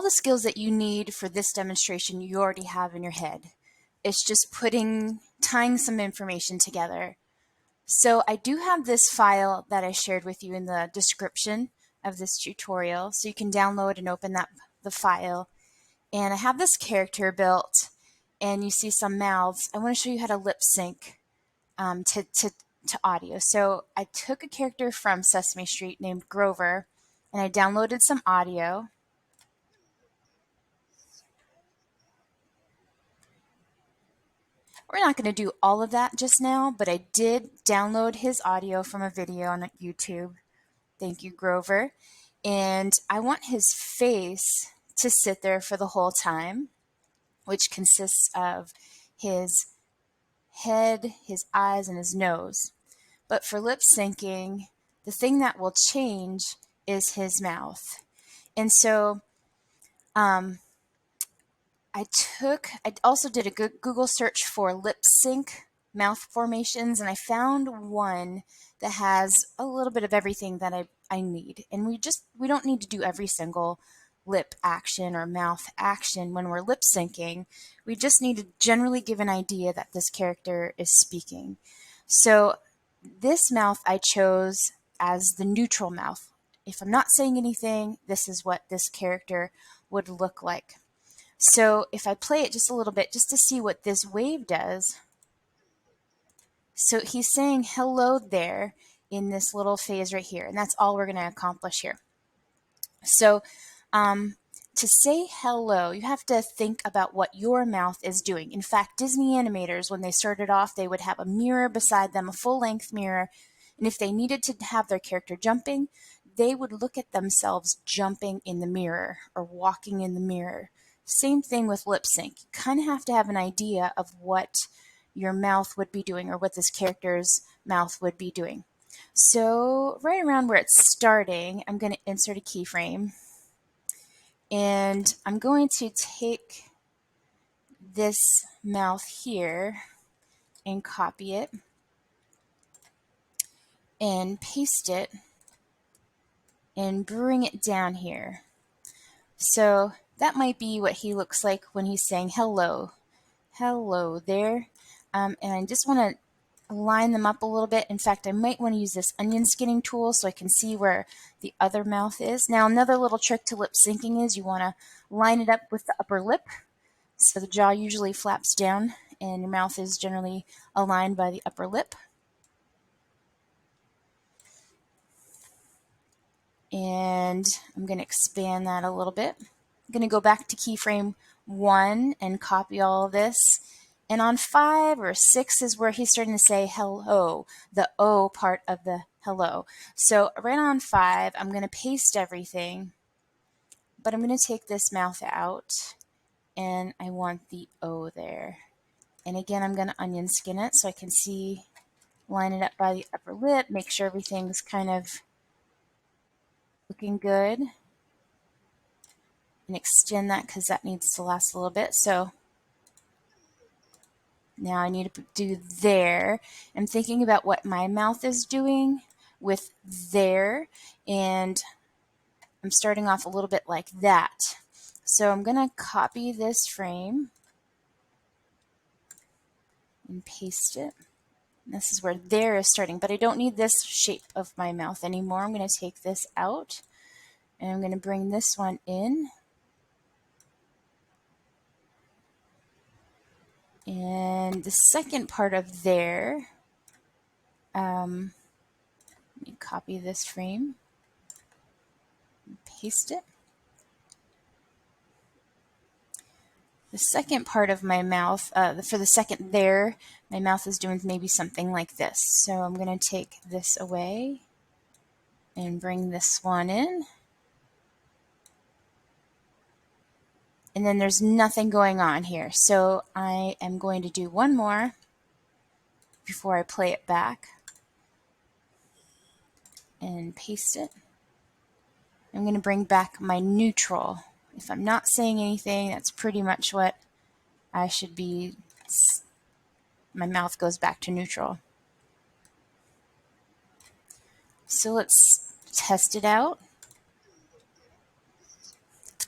the skills that you need for this demonstration you already have in your head. It's just tying some information together. So I do have this file that I shared with you in the description of this tutorial, so you can download and open the file. And I have this character built, and you see some mouths. I want to show you how to lip sync to audio. So I took a character from Sesame Street named Grover, and I downloaded some audio. We're not going to do all of that just now, but I did download his audio from a video on YouTube. Thank you, Grover. And I want his face to sit there for the whole time, which consists of his head, his eyes, and his nose. But for lip syncing, the thing that will change is his mouth. And so I also did a Google search for lip sync mouth formations, and I found one that has a little bit of everything that I need. And we don't need to do every single lip action or mouth action when we're lip syncing. We just need to generally give an idea that this character is speaking. So this mouth I chose as the neutral mouth. If I'm not saying anything, this is what this character would look like. So if I play it just a little bit, just to see what this wave does. So he's saying hello there in this little phase right here, and that's all we're going to accomplish here. So to say hello, you have to think about what your mouth is doing. In fact, Disney animators, when they started off, they would have a mirror beside them, a full-length mirror, and if they needed to have their character jumping, they would look at themselves jumping in the mirror or walking in the mirror. Same thing with lip sync. You kind of have to have an idea of what your mouth would be doing or what this character's mouth would be doing. So right around where it's starting, I'm going to insert a keyframe. And I'm going to take this mouth here and copy it and paste it and bring it down here. So that might be what he looks like when he's saying hello. Hello there. And I just want to line them up a little bit. In fact, I might want to use this onion skinning tool so I can see where the other mouth is. Now, another little trick to lip syncing is you want to line it up with the upper lip. So the jaw usually flaps down and your mouth is generally aligned by the upper lip. And I'm going to expand that a little bit. I'm going to go back to keyframe 1 and copy all of this. And on 5 or 6 is where he's starting to say hello, the O part of the hello. So right on 5, I'm going to paste everything, but I'm going to take this mouth out, and I want the O there. And again, I'm going to onion skin it so I can see, line it up by the upper lip, make sure everything's kind of looking good, and extend that because that needs to last a little bit. So now I need to do there. I'm thinking about what my mouth is doing with there, and I'm starting off a little bit like that. So I'm going to copy this frame and paste it. And this is where there is starting, but I don't need this shape of my mouth anymore. I'm going to take this out, and I'm going to bring this one in. And the second part of there, let me copy this frame and paste it. The second part of my mouth, for the second there, my mouth is doing maybe something like this. So I'm going to take this away and bring this one in. And then there's nothing going on here. So I am going to do one more before I play it back and paste it. I'm going to bring back my neutral. If I'm not saying anything, that's pretty much what I should be. My mouth goes back to neutral. So let's test it out.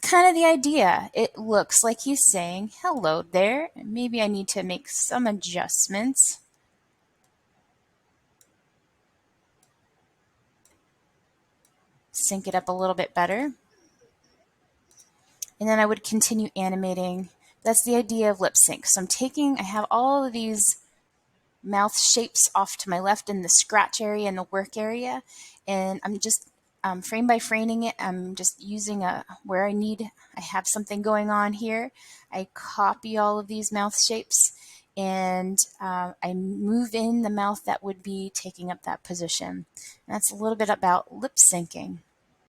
kind of the idea. It looks like he's saying hello there. Maybe I need to make some adjustments. Sync it up a little bit better. And then I would continue animating. That's the idea of lip sync. So I have all of these mouth shapes off to my left in the scratch area and the work area, and I'm just frame by framing it. I'm just using where I have something going on here. I copy all of these mouth shapes, and I move in the mouth that would be taking up that position. And that's a little bit about lip syncing.